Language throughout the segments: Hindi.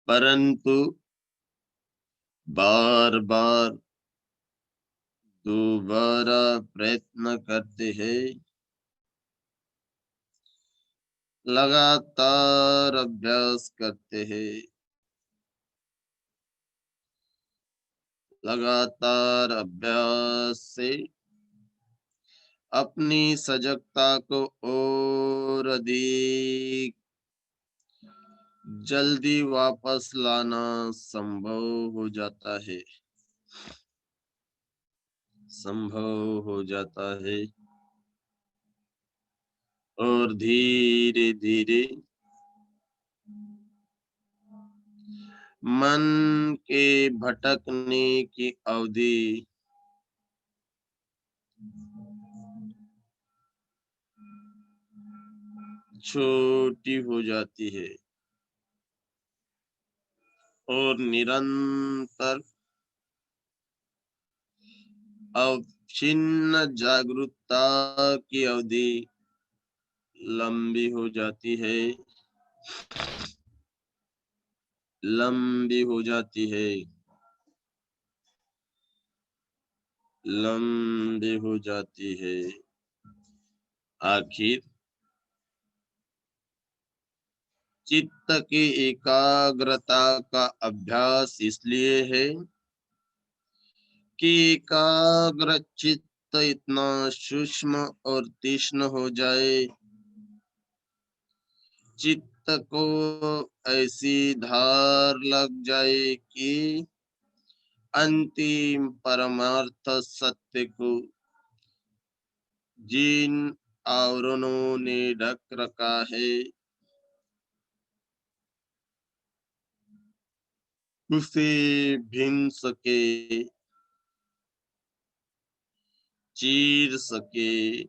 परंतु बार बार दोबारा प्रयत्न करते हैं, लगातार अभ्यास करते हैं, लगातार अभ्यास से अपनी सजगता को और अधिक जल्दी वापस लाना संभव हो जाता है, संभव हो जाता है। और धीरे धीरे मन के भटकने की अवधि छोटी हो जाती है और निरंतर अवच्छिन्न जागरूकता की अवधि लंबी हो जाती है, लंबी हो जाती है, लंबी हो जाती है। आखिर चित्त की एकाग्रता का अभ्यास इसलिए है कि एकाग्र चित्त इतना सूक्ष्म और तीक्ष्ण हो जाए, चित्त को ऐसी धार लग जाए कि अंतिम परमार्थ सत्य को जिन आवरणों ने ढक रखा है उसे भीन सके, चीर सके।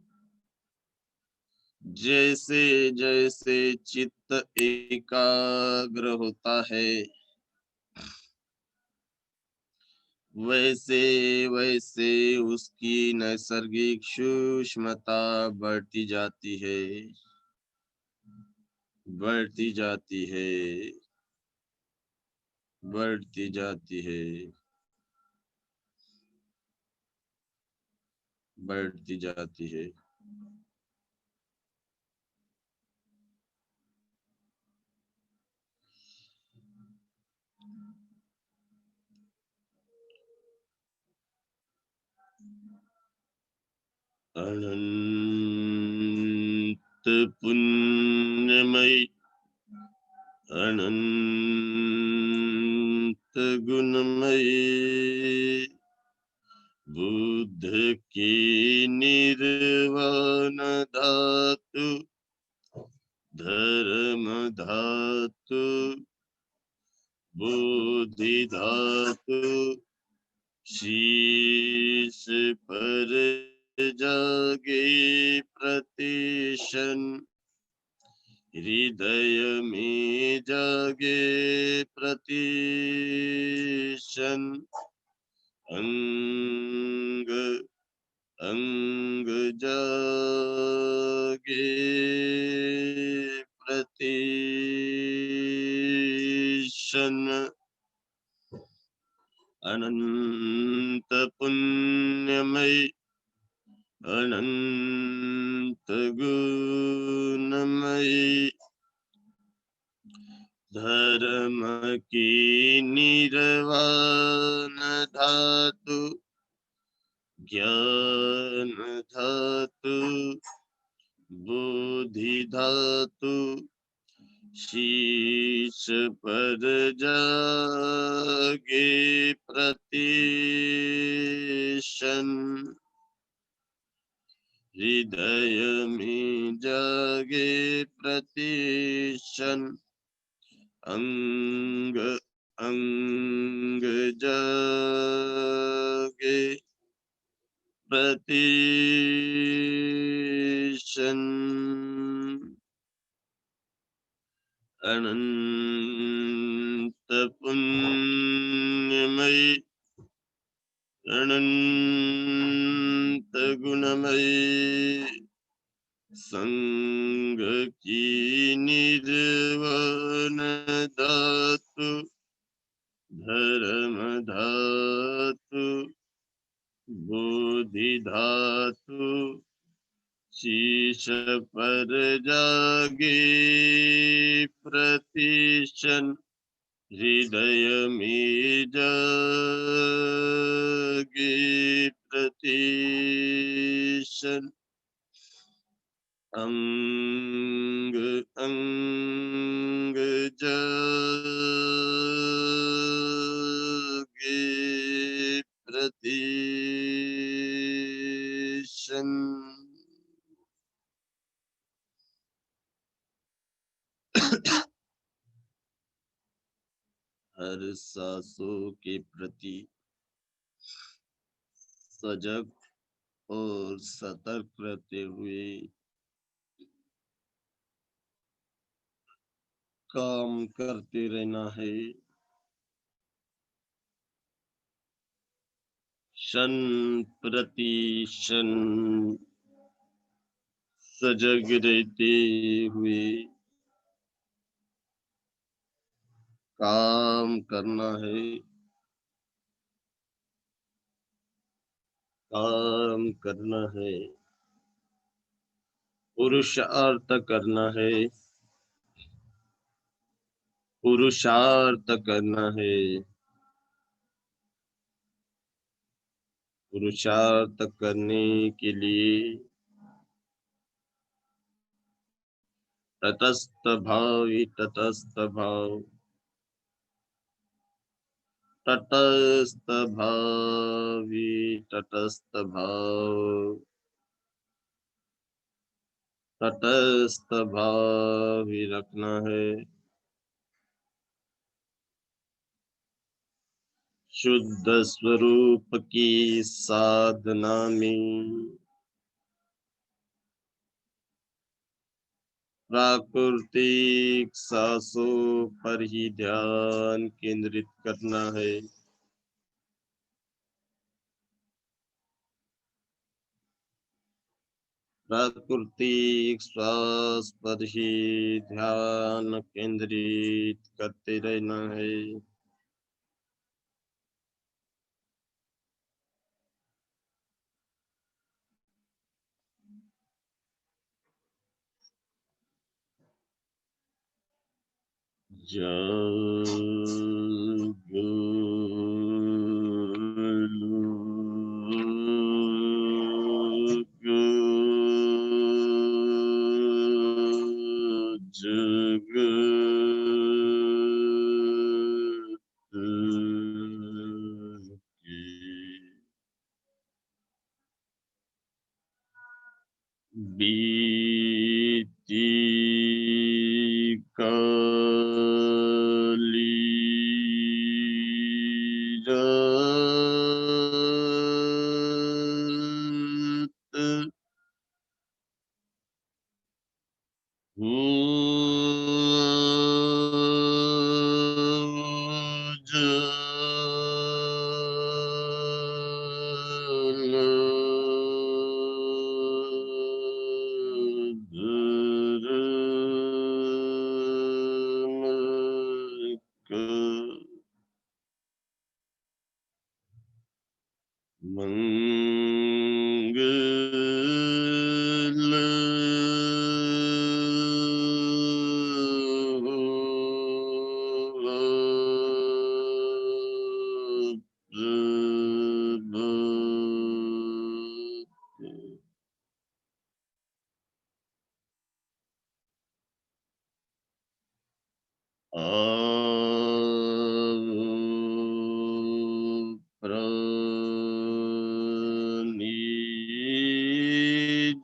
जैसे जैसे चित्त एकाग्र होता है, वैसे वैसे उसकी नैसर्गिक सूक्ष्मता बढ़ती जाती है, बढ़ती जाती है, बढ़ती जाती है, बढ़ती जाती है। अनंत पुण्यमयी, अनंत गुणमयी बुद्ध की निर्वाण धातु, धर्म धातु, बोधि धातु शीश पर जागे प्रतिशन, हृदय में जागे प्रतिशन, अंग अंग जागे प्रतिशन। अनंत पुण्यमयी, अनंत गुणमयी धर्म की निर्वाण धातु, ज्ञान धातु, बुद्धि धातु शीश पर जागे प्रतिशन, हृदय में जागे प्रतिशन, अंग अंग जागे प्रतिशन। अनंत पुण्यमयी, अनंत गुणमयी संग की निर्वाण धातु, धर्म धातु बोधि धातु शीश पर जागे प्रतिशन हृदय में जागे प्रतिशन अंग अंग जागे प्रतिशन हर सांसों के प्रति सजग और सतर्क रहते हुए काम करते रहना है। क्षण प्रति क्षण सजग रहते हुए काम करना है, काम करना है, पुरुषार्थ करना है, पुरुषार्थ करना है, पुरुषार्थ करने के लिए तटस्थ भाव ही तटस्थ भाव, तटस्थ भाव ही तटस्थ भाव, तटस्थ भाव ही रखना है। शुद्ध स्वरूप की साधना में प्राकृतिक सांसों पर ही ध्यान केंद्रित करना है। प्राकृतिक श्वास पर ही ध्यान केंद्रित करते रहना है। बीती काली रात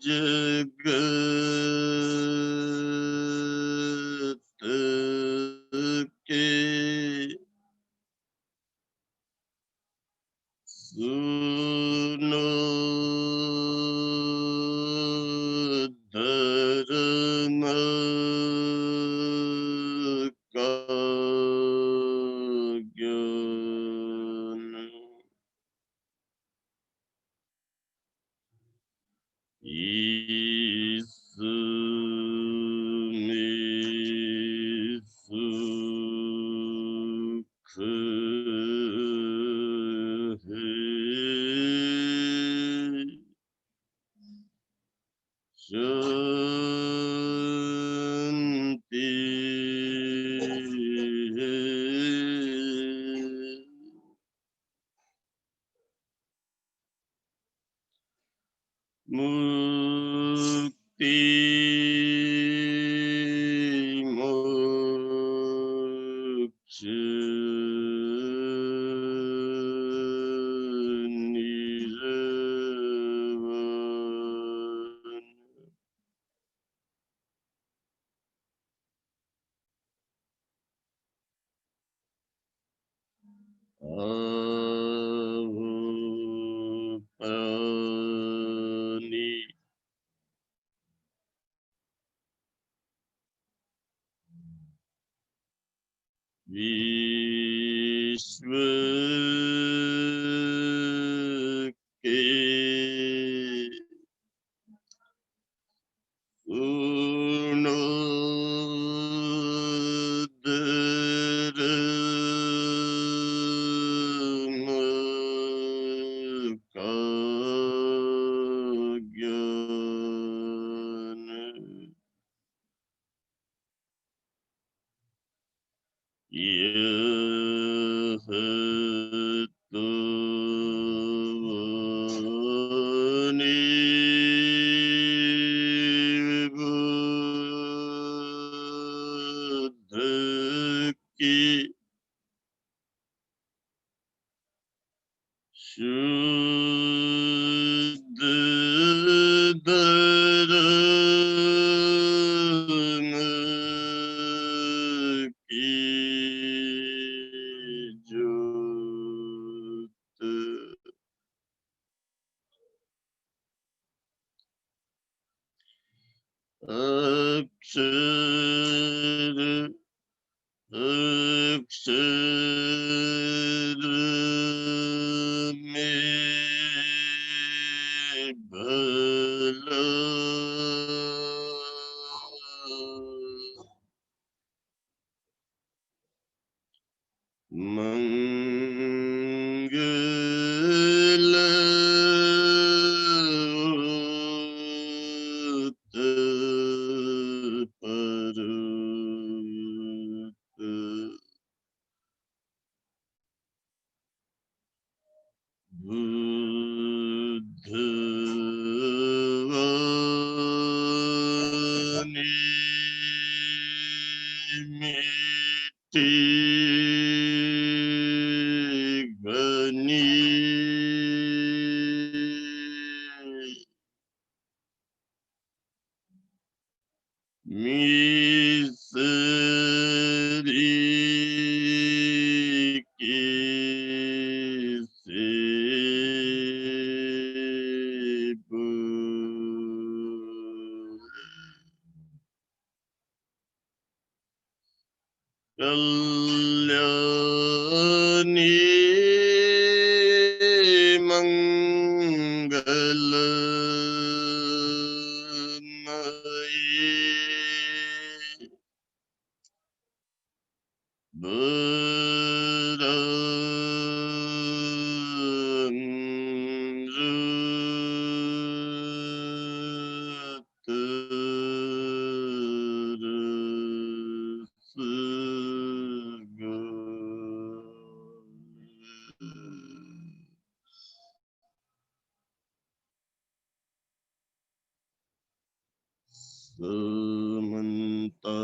जगत के सुनो धर्म का ज्ञान। ईसु में सुख विश्व के पूर्णोदरम का ज्ञान यह तो बुद्ध की शुद्ध धर्म की ज्योत अक्षर अक्षर में भला मंगल बुद्धवाणी मिट्टी बनी मिस्री के सेब कल्याणी मंगलमयी समन्ता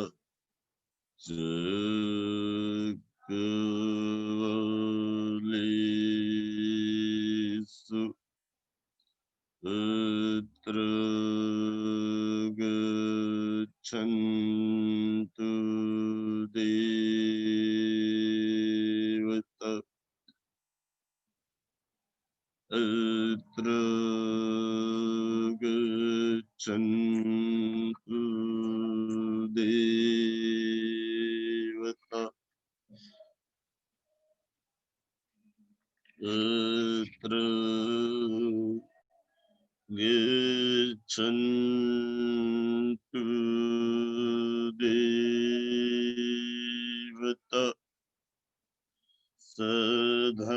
चक्रवालेषु अत्र गच्छन्तु देवता अत्र गच्छन्तु देवता अत्र गच्छन्तु देवता सधम्मं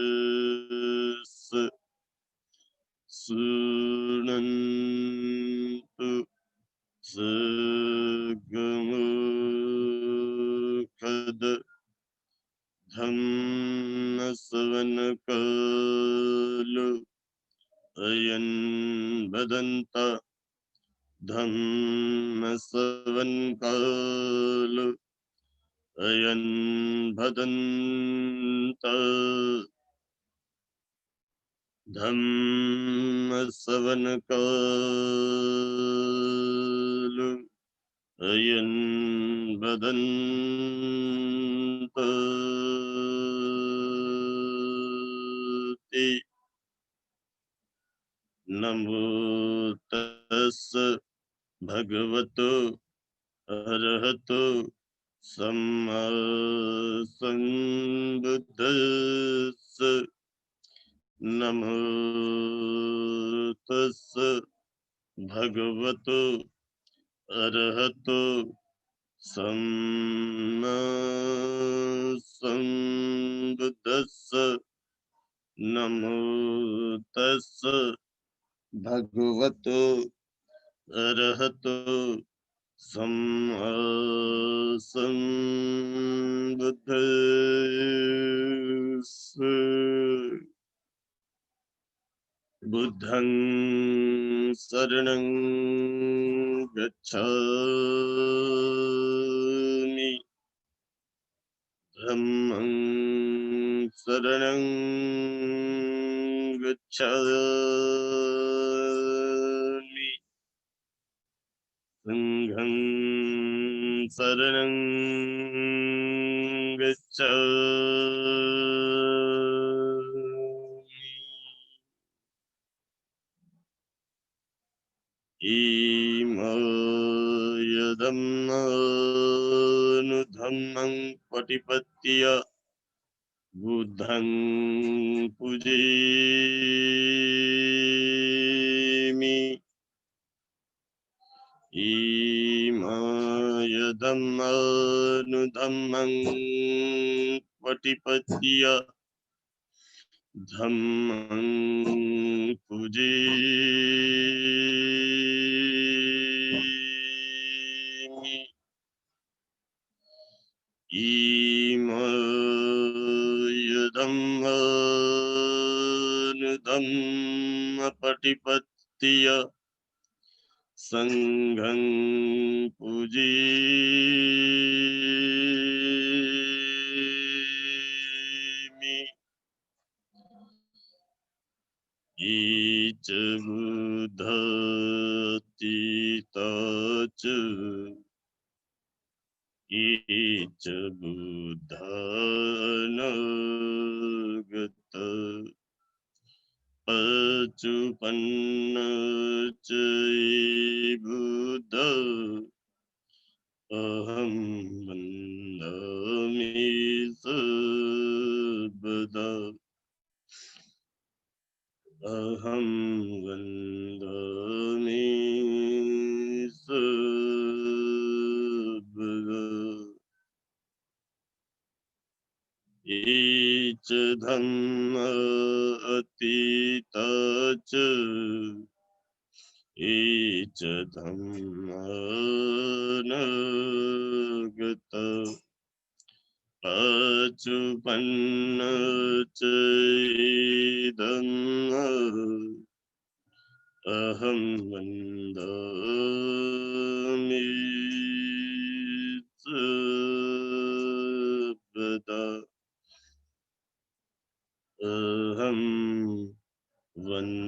मुनिरजस शृण्वन्तु सगमुखद धम्मसवनकालो अयन् बदन्ता धम्म श्रवण काल अयन भदन्त धम्म श्रवण काल अयन भदन्त नमो तस् भगवतो अरहतो सम्मा संबुद्दस्स नमो तस् भगवतो अरहतो सम्मा संबुद्दस्स नमो तस् भगवतो अरहतो सम्मा संबुद्दस्स बुद्धं शरणं गच्छामि धम्मं शरणं गच्छामि संघं शरणं गच्छामि धम्मं पटिपत्य बुद्धं पूजयामि धम्मं पटिपत्य धम्मं पूजयामि धम्म पटिपत्य संघं पूजयामि ईच बुद्धतीता च ईच बुद्धानगत पचुपन्न च बुद्ध अहं वन्दामि सर्वदा अहं वन्दामि सर्वदा ईच धम्म अतीता च ईच धम्मानगत पचुपन्न च धम्म अहं वन्दामि सर्वदा अहं वन्दामि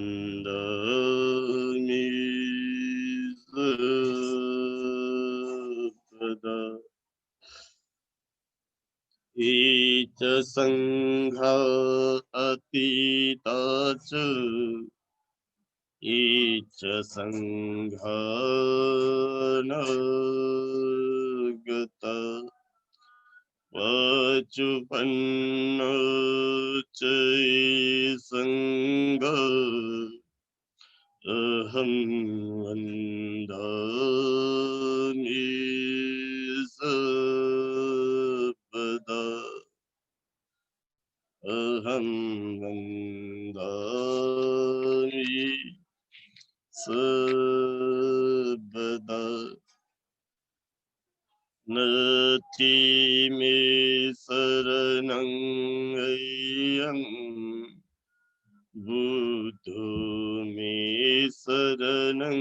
सर्वदा ईच संघा अतीता च ईच संघानगत पचुपन्न च संघ अहं वन्दामि सर्वदा अहं वन्दामि सर्वदा नथि मे शरणं अय्यं बुद्धो मे शरणं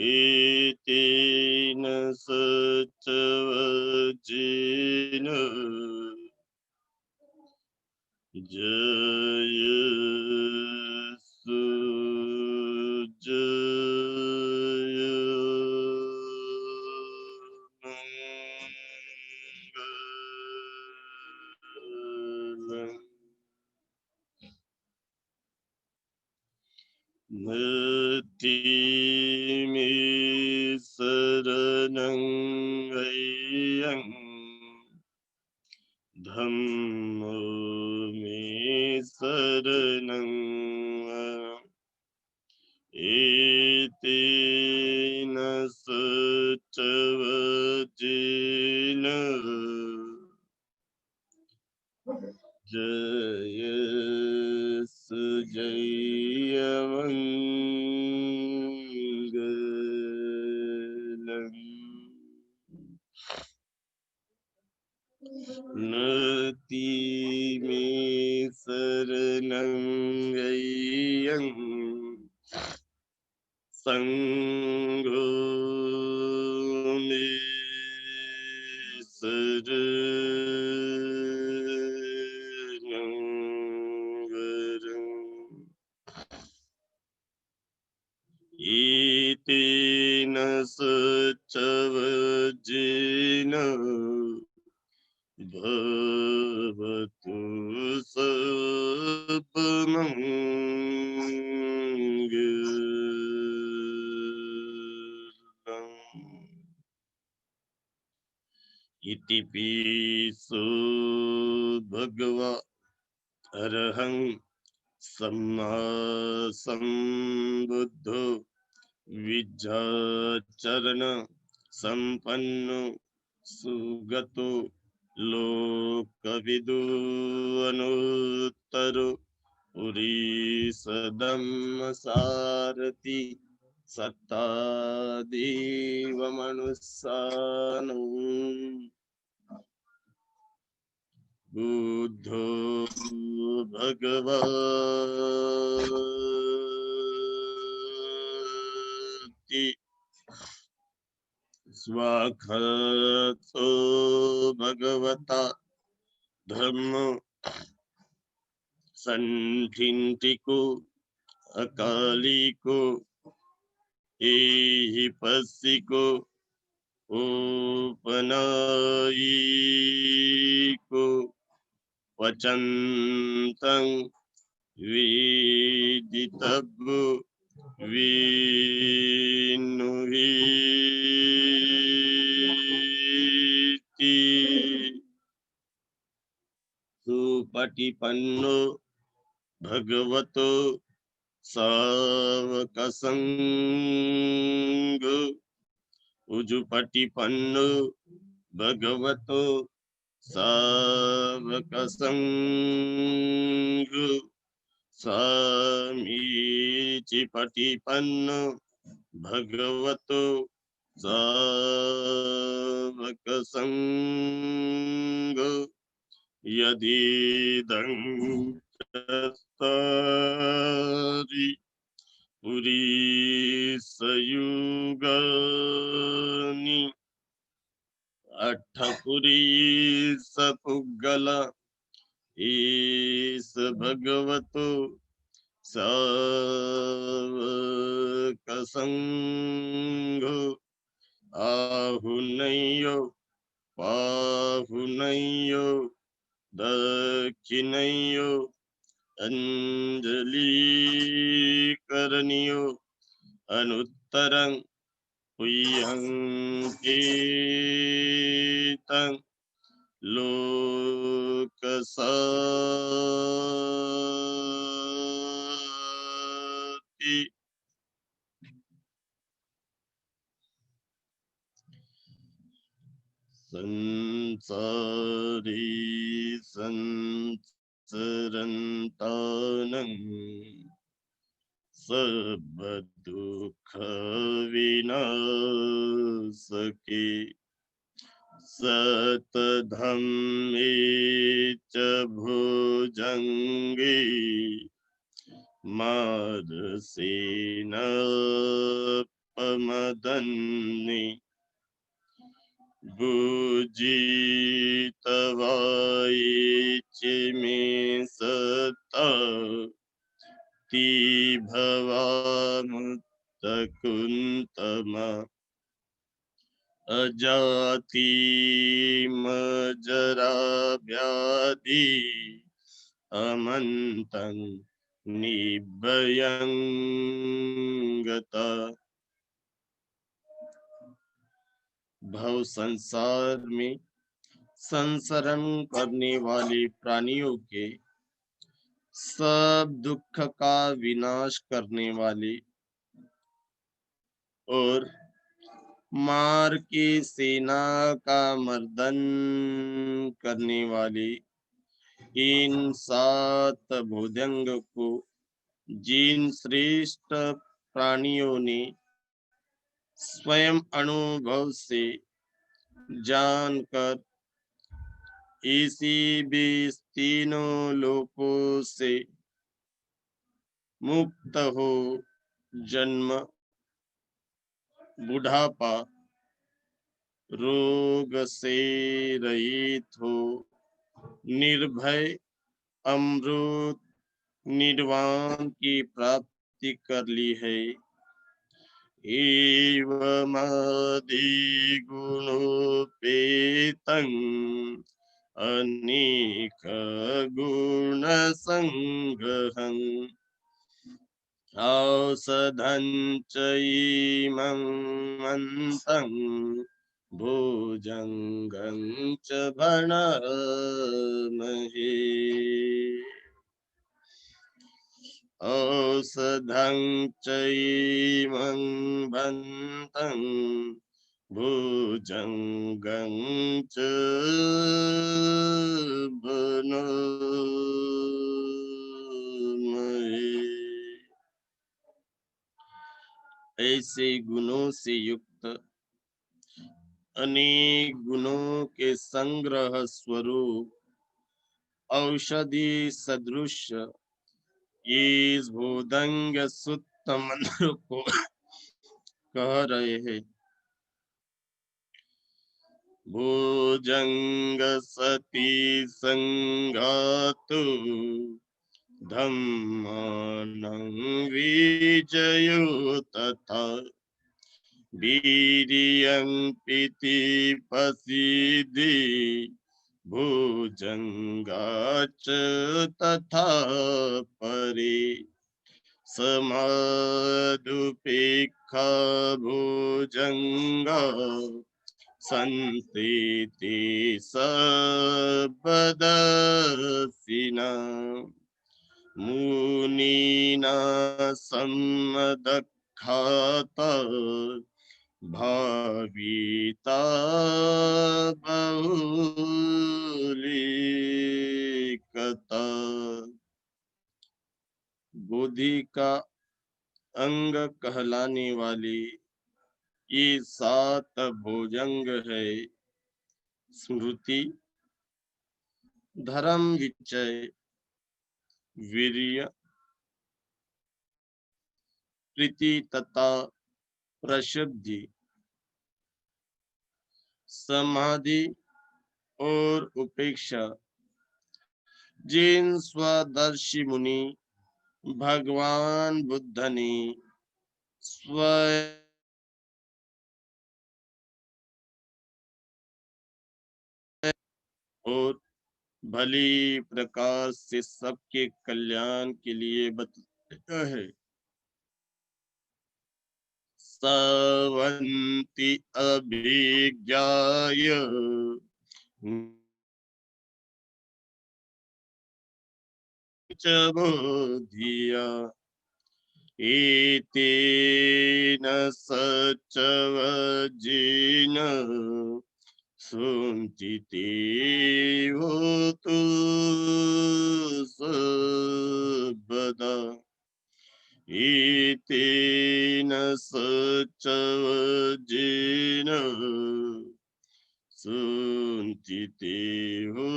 एतेन सचवचेन जयसु जयमङ्गलम् नतिमे शरणं गय्यं धम्मो मे शरणं एतेन सचवचेन जयसु जयमङ्गलम् नतिमे शरणं गय्यं संगो मे शरणं गरम् एतेन सचवचेन भवतु सपमङ्गलम् इति पिसो भगवा अरहं सम्मा सम्बुद्धो विद्याचरण संपन्नो सुगतो लोकविदु अनुत्तरो पुरीसदम्मसारथि सत्ता देवमनुस्सानो बुद्धो भगवति स्वाखतो भगवता धम्मो संठिन्टिको अकालिको एहिपस्सिको उपनायिको वचन्तं वेदितव्यो विनुहीति सुपटिपन्नो भगवतो सावकसंगो उजुपटिपन्नो भगवतो सावकसंगो सामीचिपटिपन्नो भगवतो सावकसंगो यदीदं चत्तारि पुरीसयुगानि अट्ठपुरीसपुग्गल ईश भगवतो सावकसंगो आहुनयो पाहुनयो दक्षिणयो अंजलिकरणियो अनुत्तरं पुय्यंकेतं लोकसाति संसारी संसरन्तानं सर्वदुःख विनाशके सतधम्मे च भुजङ्गे मार्गसेन पमदन्नि भुजितवायिचिमे सता ति भवामुत्तकुन्तम अजाति मजरा व्याधि अमन्तं निभयं गता। भव संसार में संसरण करने वाले प्राणियों के सब दुख का विनाश करने वाले और मार की सेना का मर्दन करने वाले इन सात भुजंग को जिन श्रेष्ठ प्राणियों ने स्वयं अनुभव से जानकर इसी भी तीनों लोकों से मुक्त हो जन्म बुढ़ापा रोग से रहित हो निर्भय अमृत निर्वाण की प्राप्ति कर ली है। एवमधिगुणोपेतं अनेक गुण संग्रहं औषधं चैमं मन्तं भुजंगं च भणमहे औषधं चैमं बन्तं भुजंगं च भणमहे। ऐसे गुणों से युक्त अनेक गुणों के संग्रह स्वरूप औषधि सदृश इस भूदंग सुत्त मंत्र को कह रहे हैं। भुजंग सती संगातु धम्मानं विजयो तथा वीर्यं पीति पसीदि भुजंगाच तथा परे समादुपेक्षा भुजंगा संस्थिति सबदसिना मुनीना सम्मदखाता भाविता बहुलीकता। बुद्धि का अंग कहलाने वाली ये सात भुजंग है स्मृति धर्म विचय वीर्य प्रीति तथा प्रसिद्धि समाधि और उपेक्षा जिन स्वदर्शी मुनि भगवान बुद्ध ने स्वयं और भली प्रकार से सबके कल्याण के लिए बताया है। सवन्ति अभिज्ञाय च बोधिया एतेन सचवजिन सुंचिते होतु सबदा एतेन सचवजिन सुंचिते होतु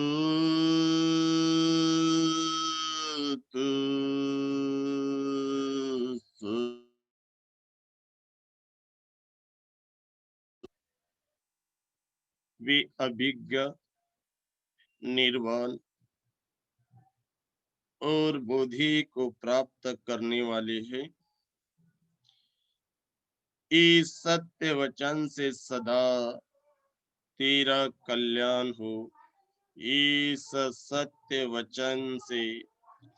वे अभिज्ञ, निर्वाण और बोधि को प्राप्त करने वाले हैं। इस सत्य वचन से सदा तेरा कल्याण हो। इस सत्य वचन से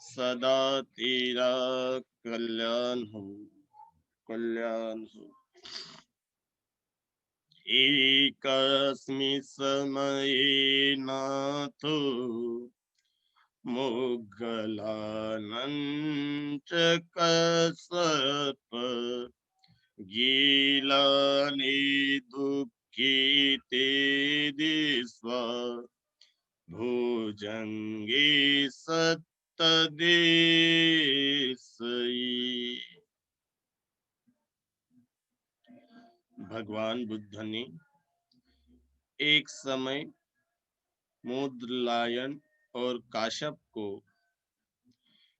सदा तेरा कल्याण हो, कल्याण हो। एकस्मिन् समये नाथो मोग्गलानं च कश्यप गीलानि दुःखिते दिस्वा भुजंगे सत्तदेसई। भगवान बुद्ध ने एक समय मोदलायन और काश्यप को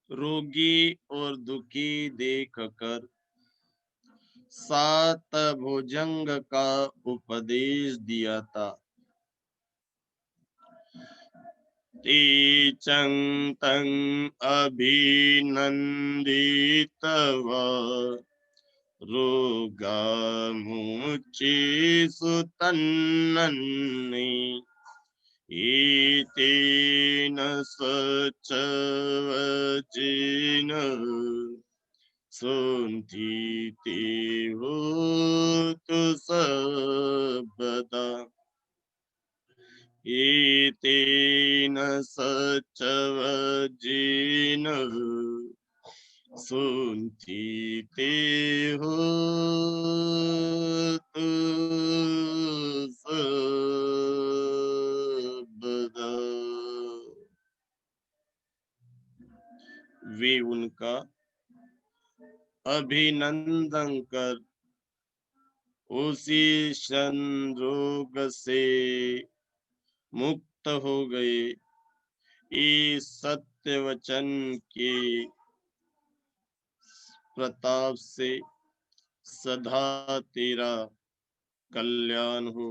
रोगी और दुखी देखकर 7 भुजंग का उपदेश दिया था। तेचं तं अभिनन्दित्वा रोगामुचेषु तन्नन्नि एतेन स्वच्छवचेन सुन्तीति होतु सर्वदा। एतेन सच्चवचेन सुन्तीति होतु सर्वदा। वे उनका अभिनंदन कर उसी शन रोग से मुक्त हो गए। इस सत्य वचन के प्रताप से सदा तेरा कल्याण हो,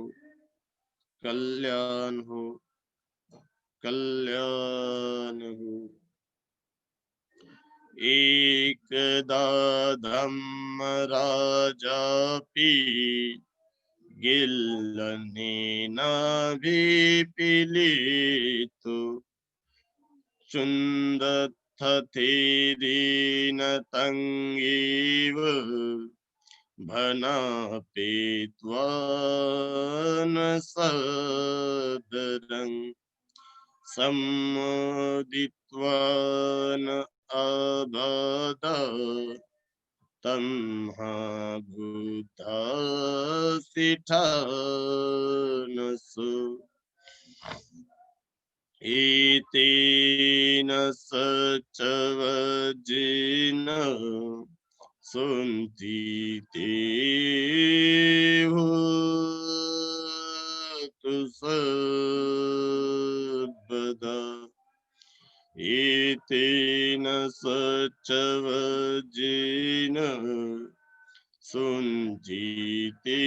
कल्याण हो, कल्याण हो। एकदा धम्मराजापि गिल्लनेनाभिपीडितो चुन्दत्थतेदीनतङ्गेव भनापेत्वा न सदरं सम्मोदित्वा न अबाधा तं बुद्धासिठानसु। एतेन सच्चवचेन सुन्तीति होतु सर्वदा। एतेन सच्चवचेन सुन्तीति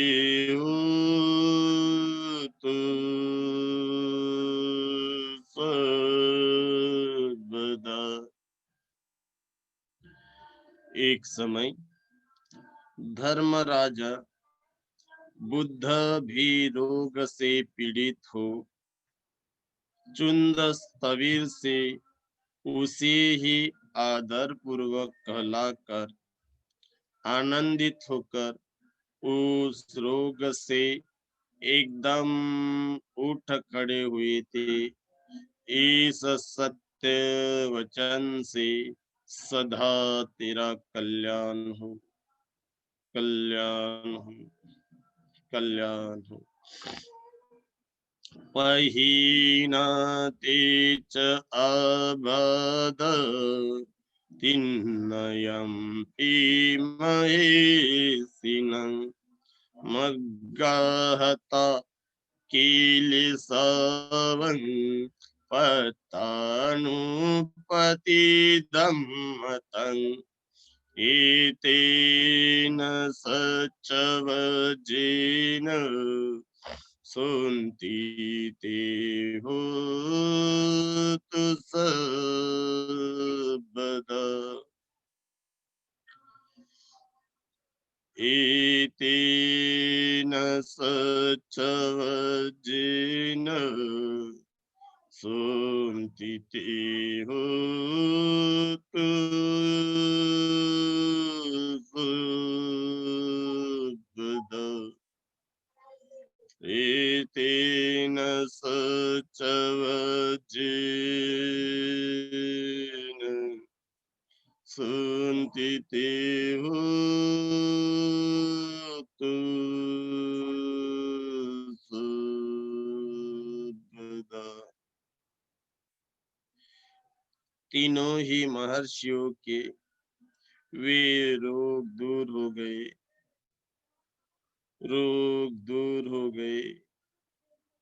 होतु सर्वदा। एक समय धर्मराजा बुद्ध भी रोग से पीड़ित हो चुंद स्थविर से उसे ही आदर पूर्वक कहलाकर आनंदित होकर उस रोग से एकदम उठ खड़े हुए थे। इस सत्य वचन से सदा तेरा कल्याण हो, कल्याण हो, कल्याण हो। पहीनते च अबाध तिन्नयम्पि महेशिनं मग्गाहता किलिसवं पत्तानुपतिदम्मतं। एतेन सच्चवचेन सुनती ते हो तो सबदा एतेन सच्चवज्जेन सुनती ते हो तो सबदा एतेन सच्चवज्जेन सुनती ते हो तो सबदा। तीनों ही महर्षियों के वे रोग दूर हो गए, रोग दूर हो गए।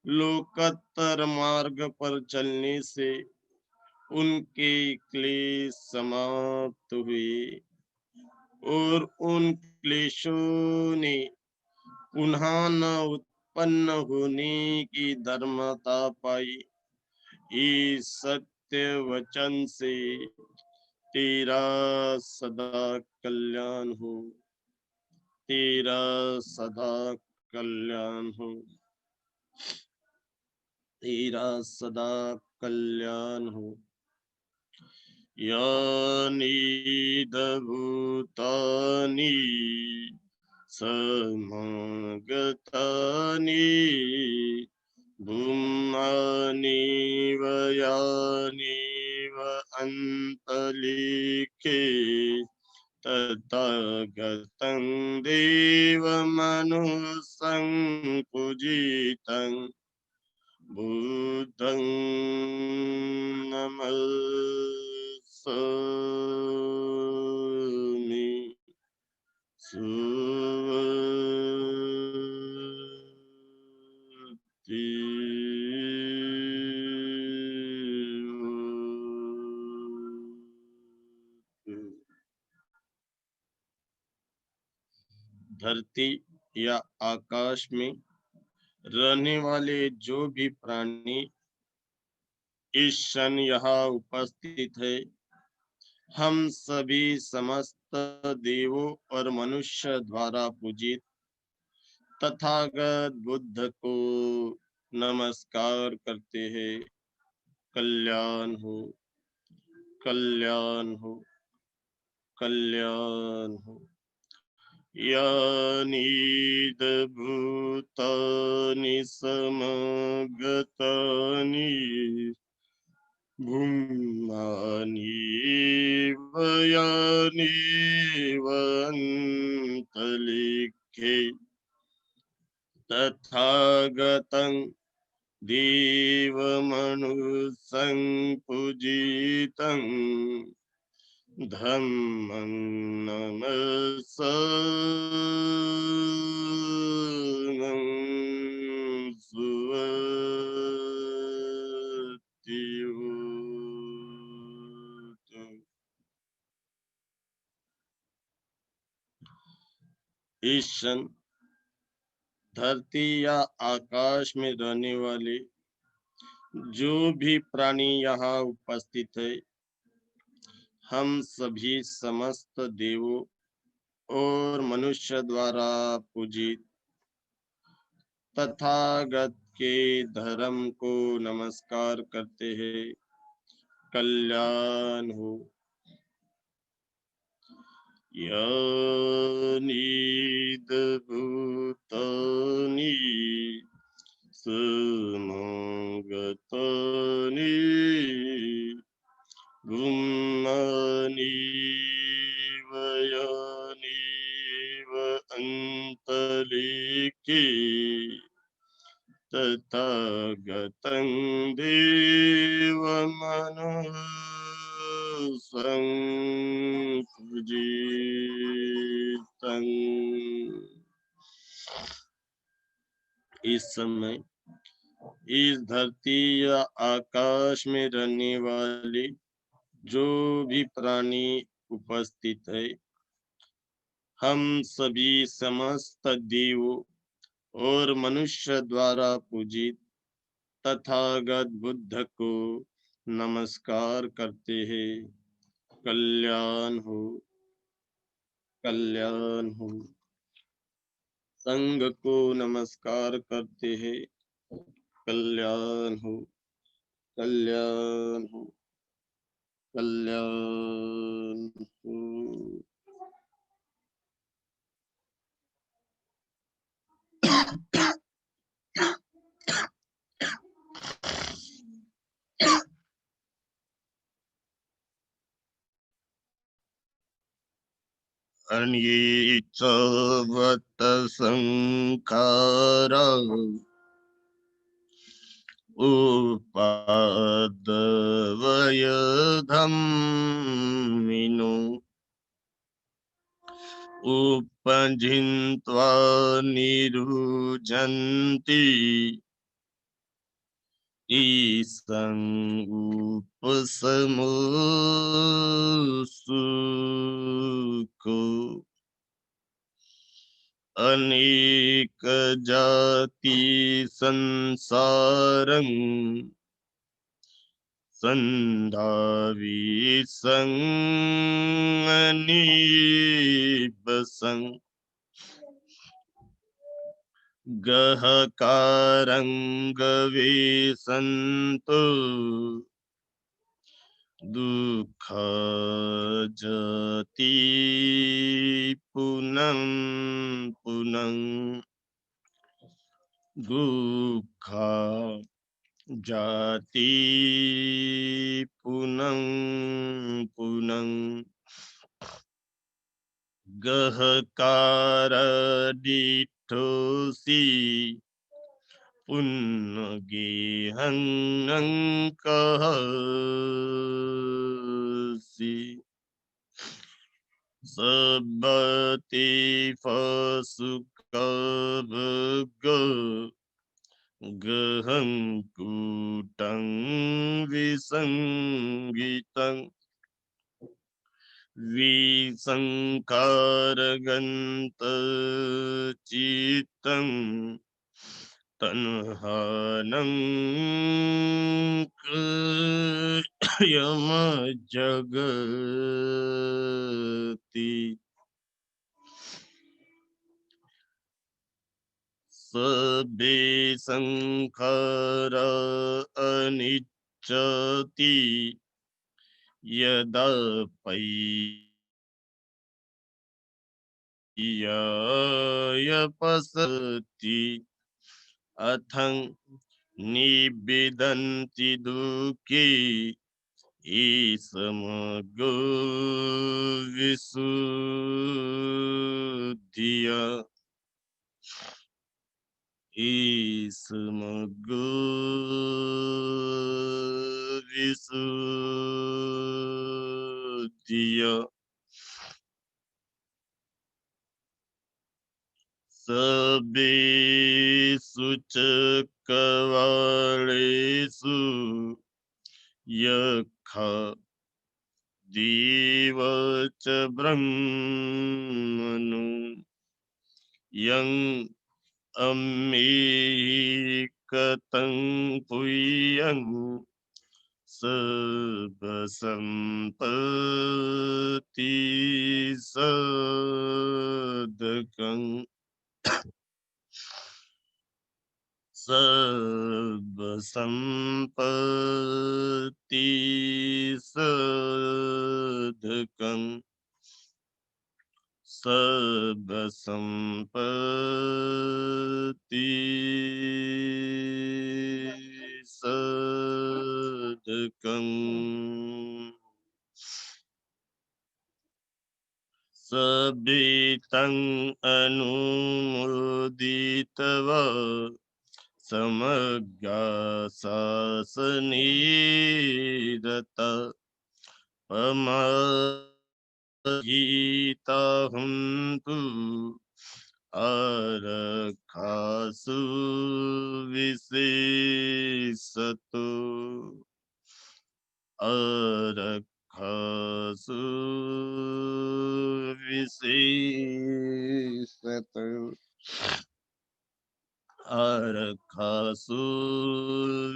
लोकोत्तर मार्ग पर चलने से उनके क्लेश समाप्त हुए और उन क्लेशों ने पुनः न उत्पन्न होने की धर्मता पाई। इस सत्य वचन से तेरा सदा कल्याण हो, तेरा सदा कल्याण हो, तेरा सदा कल्याण हो। यानि भूतानि समागतानि भूमानि वयानि व अन्तलिखे तथागतं देवमनुष्यं पूजितं बुद्धं नमस्सामि। सुवति धरती या आकाश में रहने वाले जो भी प्राणी इस क्षण यहाँ उपस्थित है, हम सभी समस्त देवों और मनुष्य द्वारा पूजित तथागत बुद्ध को नमस्कार करते हैं। कल्याण हो, कल्याण हो, कल्याण हो। यानि भूतानि समगतानि भूमानि वयानि वन्तलिखे तथागतं देवमनुष्यं पूजितं धम्मं नमस्सामि। सुवति होतु। इस क्षण धरती या आकाश में रहने वाले जो भी प्राणी यहाँ उपस्थित है, हम सभी समस्त देवों और मनुष्य द्वारा पूजित तथागत के धर्म को नमस्कार करते हैं। कल्याण हो। यानि भूतानि समागतानि भूमानि वयानि व अन्तलिखे तथागतं देवमनुष्यं पूजितं। इस समय इस धरती या आकाश में रहने वाले जो भी प्राणी उपस्थित है, हम सभी समस्त देवों और मनुष्य द्वारा पूजित तथागत बुद्ध को नमस्कार करते हैं। कल्याण हो, कल्याण हो। संघ को नमस्कार करते हैं। कल्याण हो, कल्याण हो, कल्याण हो। अन्येच्छवत संखारा उपादवय धम्मिनो उपजिन्त्वा निरुजन्ति ईसं उपसमुसुको अनेक जाति संसारं संधावी संगनीबसं गहकारंगवेसंतो दुःख जति पुनः पुनः दुःख जाति पुनः पुनः गहकार डिठोसी पुन्नगेहंकहसी सबते फसुकभग गहं कूटं विसंगितं विसंकारगन्तचित्तं तन्हानं यमजगति सबे संखारा अनिच्छति यदा पयपसति अथं निबिदन्ति दुःखे ईसमगो विशुद्धिया ईसमगो विशुद्धिया सबेषु च कवालेषु यक्ष देव च ब्रह्मणो यं अम्मेकतं पुयं सर्वसम्पत्ति सदकं सर्वसम्पत्ति सदकं सर्वसम्पत्ति सदकं सबितं अनुमोदित्वा समग्र शासनीरत पमहिता हुन्तु आरक्षासु विशेषतो आरक्षासु विशेषतो आरखासु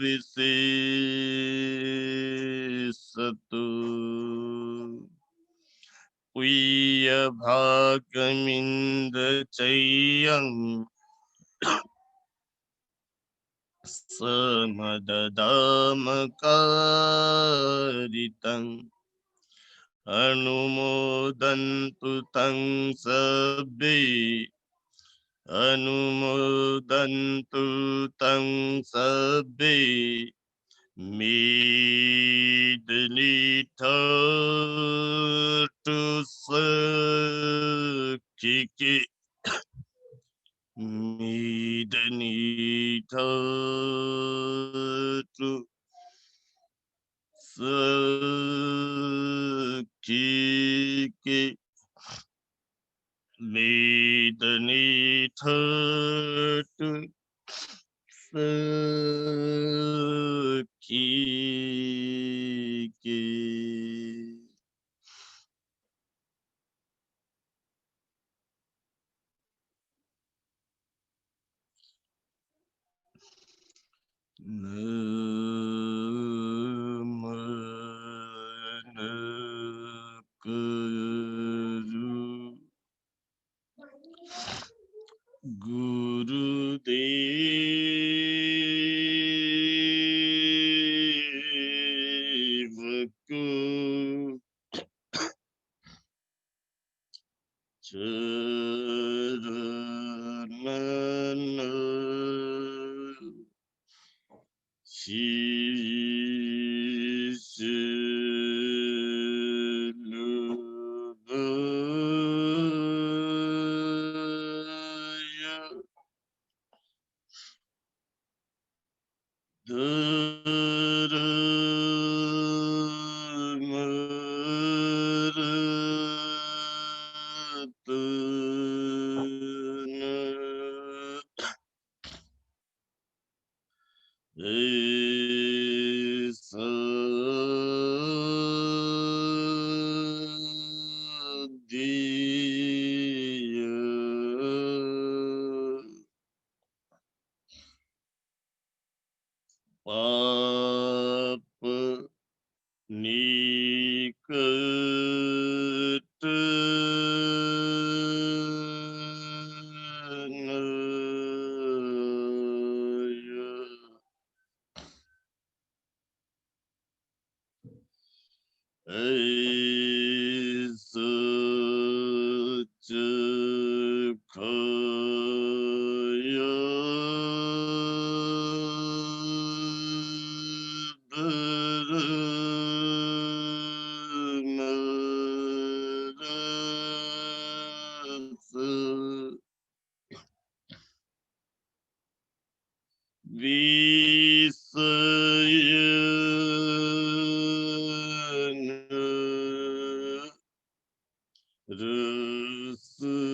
विशेषतु पुय्य भागमिन्द्र चय्यं समददामकारितं अनुमोदन्तु तं सब्बे अनुमोदन्तु तं सब्बे Midnita Sakiki Midnita Sakiki Midnita Sakiki. Gurudev ko charanana Shishilabhaya Dharmaratana Esa Diya Papa Nikatanaya Esa Chakaya Dharmarasa Visayana Rasulullah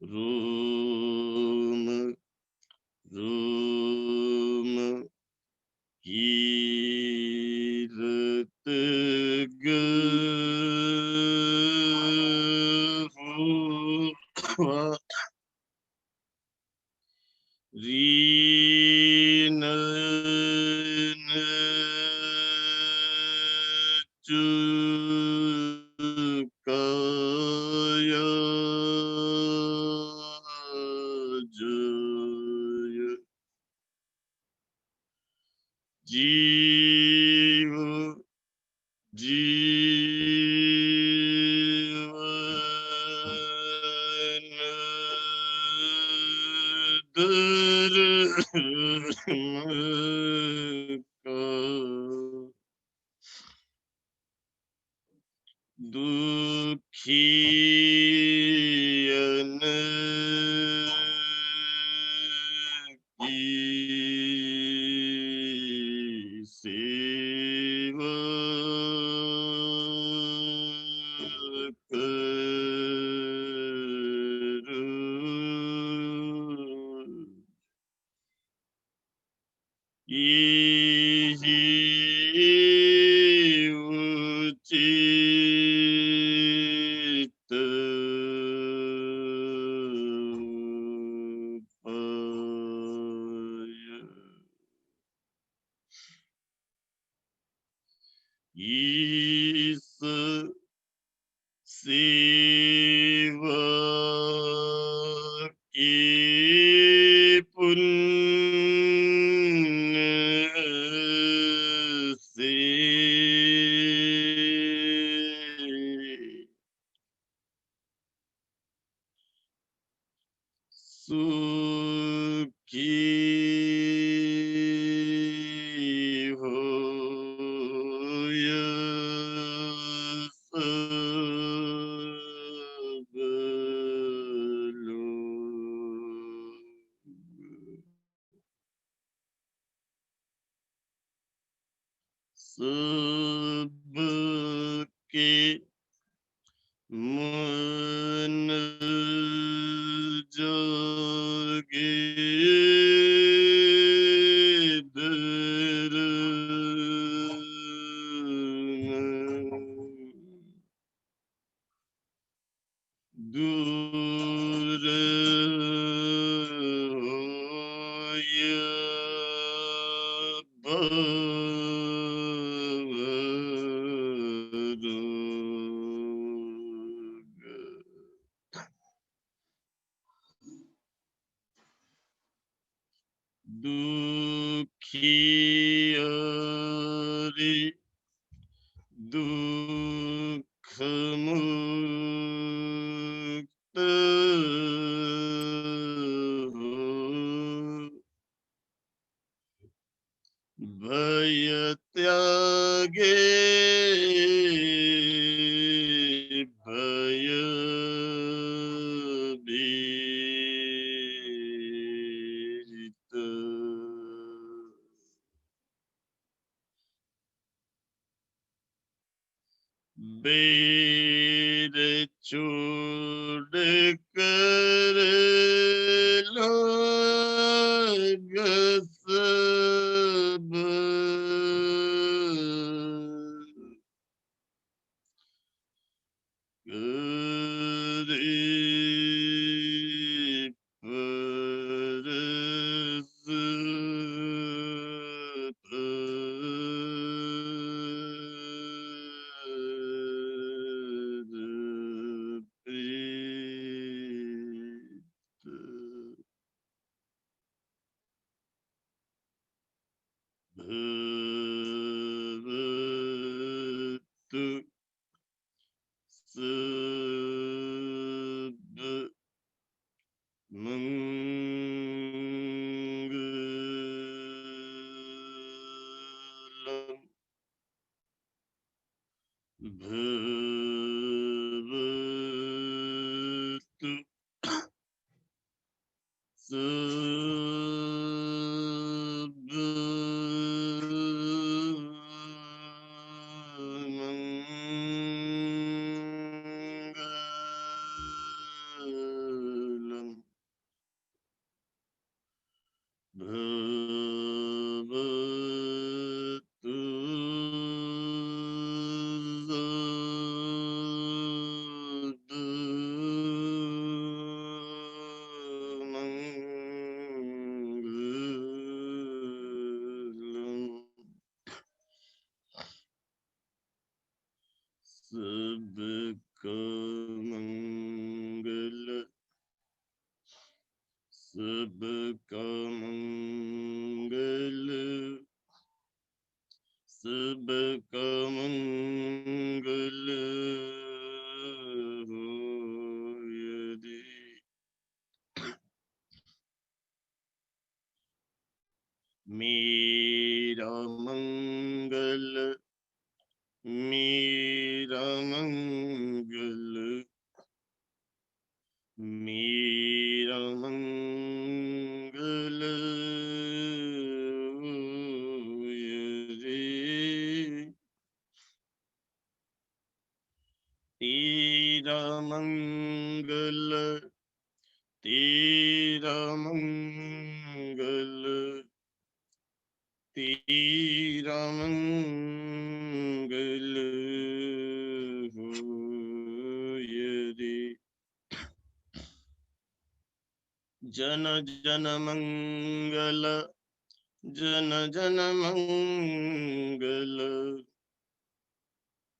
Roma, Roma, Kirtagava, Rina Chukaya Jaya जीव जीवन धर्म का दुखियन की सेवा करो। यही उचित उपाय। ईस सेवा के पुण्य से सुखी हो सब लोग। सबके मन जोगे दूर होय भवरोग। दुखियारी दुख मुक्त हो। भय त्यागे भय बीत। बेर छोड़ कर लोग सब करे परस्पर भवतु सब मंगलम भवतु सब मंगलम भवतु सबका मंगल हो यदि। मेरा मंगल, मेरा मंगल, मेरा मंगल रे। तेरा मंगल, तेरा मंगल, तेरा मंगल होय रे। जन जन मंगल, जन जन मंगल,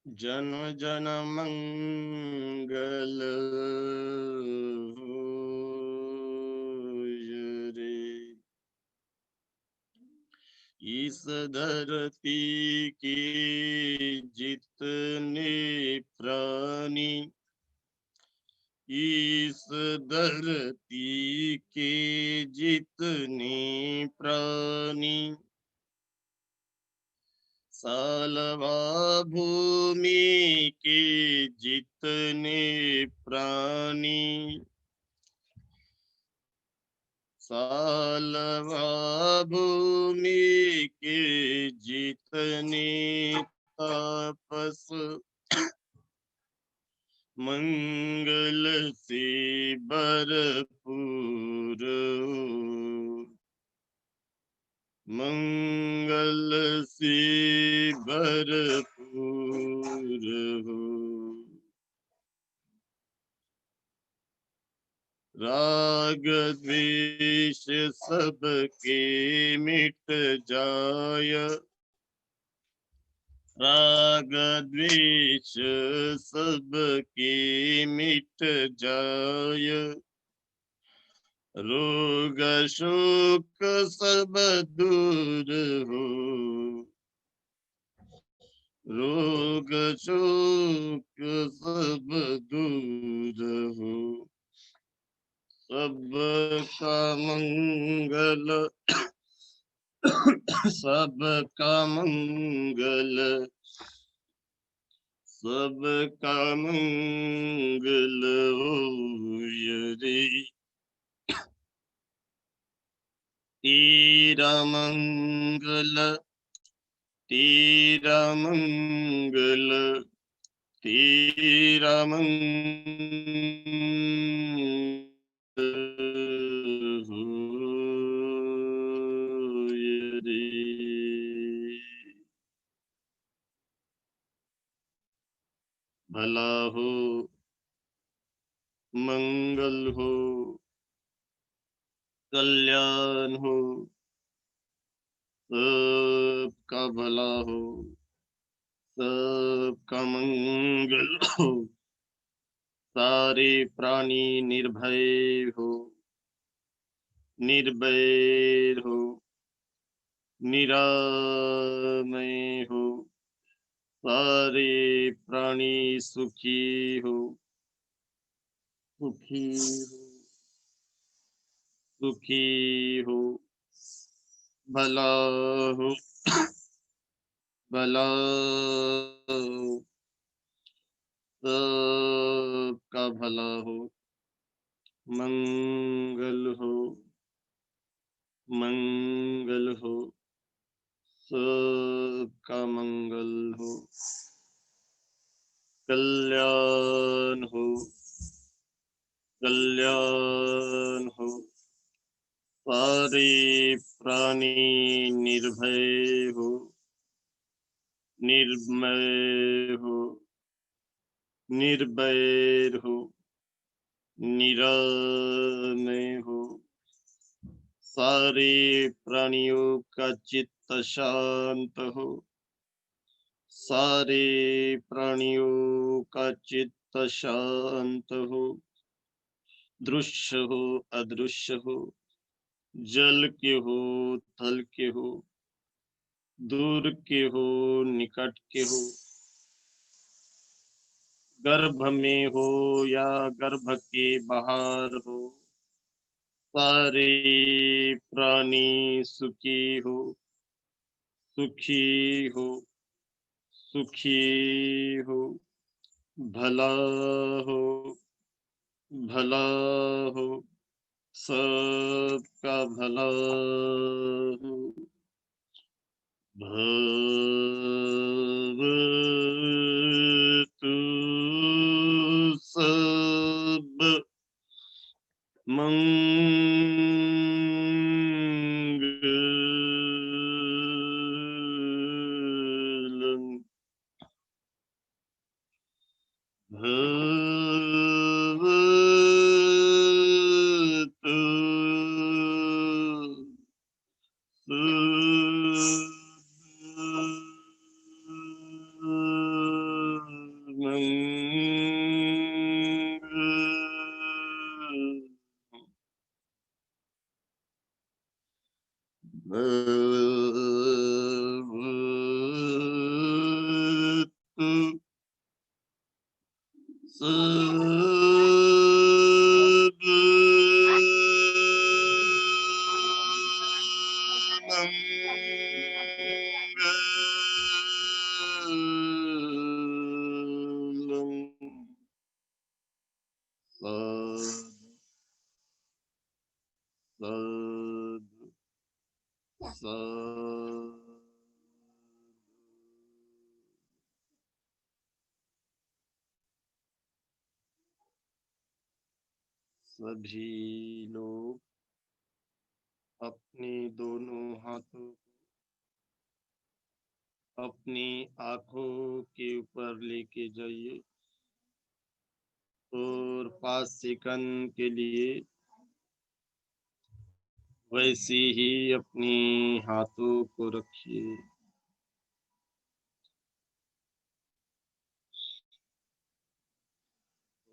जन जन मंगल होय रे। इस धरती के जितने प्राणी, इस धरती के जितने प्राणी, सालवा भूमि के जितने प्राणी, सालवा भूमि के जितने तापस, मंगल से भरपूर, मंगल से भरपूर हो। राग द्वेष सबके मिट जाय, राग द्वेष सबके मिट जाय, रोग शोक सब दूर हो, रोग शोक सब दूर हो। सबका मंगल, सबका मंगल, सबका मंगल होय रे। तेरा मंगल, तेरा मंगल, तेरा मंगल होय रे। भला हो, मंगल हो, कल्याण हो, सबका भला हो, सबका मंगल हो, सारे प्राणी निर्भय हो, निर्भय हो, निरामय हो, सारे प्राणी सुखी हो, सुखी हो, सुखी हो, भला हो, भला हो, सबका भला हो, मंगल हो, मंगल हो, सबका मंगल हो, कल्याण हो, कल्याण हो, सारे प्राणी निर्भय हो, निर्मय हो, निर्भय हो, निरामय हो, सारे प्राणियों का चित्त शांत हो, सारे प्राणियों का चित्त शांत हो, दृश्य हो अदृश्य हो, जल के हो थल के हो, दूर के हो, निकट के हो, गर्भ में हो या गर्भ के बाहर हो, सारे प्राणी सुखी हो, सुखी हो, सुखी हो, भला हो, भला हो, सबका भला हो। भवतु सब मंगलम। भवतु भवतु सब मंगलम। साधु साधु साधु। सभी लोग अपने दोनों हाथों को अपनी आंखों के ऊपर लेके जाइए और 5 सेकंड के लिए वैसे ही अपनी हाथों को रखिए।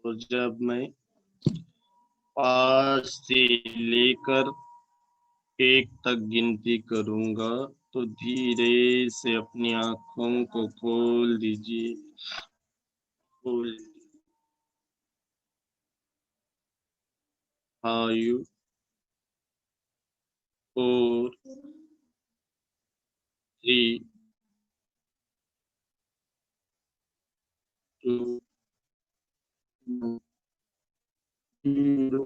और जब मैं 5 से लेकर 1 तक गिनती करूंगा तो धीरे से अपनी आंखों को खोल दीजिए। खोल 5 4 3 2 0।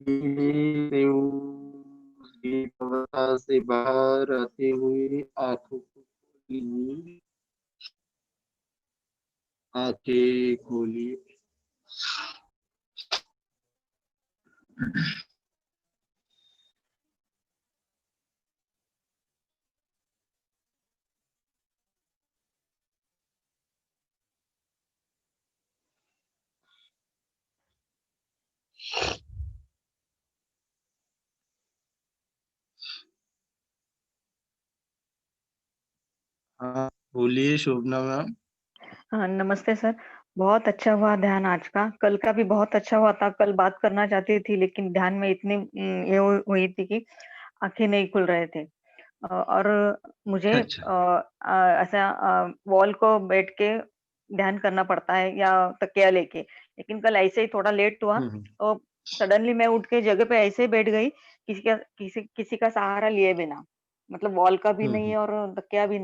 धीरे उस डीप अवस्था से बाहर आते हुए आंखों को खोलिए। आंखें खोलिए। हाँ, बोलिए शोभना मैम। हाँ, नमस्ते सर। बहुत अच्छा हुआ ध्यान आज का। कल का भी बहुत अच्छा हुआ था। कल बात करना चाहती थी लेकिन ध्यान में इतनी ये हुई थी कि आँखें नहीं खुल रहे थे। और मुझे अच्छा। ऐसा वॉल को बैठ के ध्यान करना पड़ता है या तकिया लेके। लेकिन कल ऐसे ही थोड़ा लेट हुआ हुँ, हुँ। तो सडनली मैं उठ के जगह पे ऐसे ही बैठ गई, किसी का सहारा लिए बिना। मतलब वॉल का भी हुँ, नहीं हुँ। और तकिया भी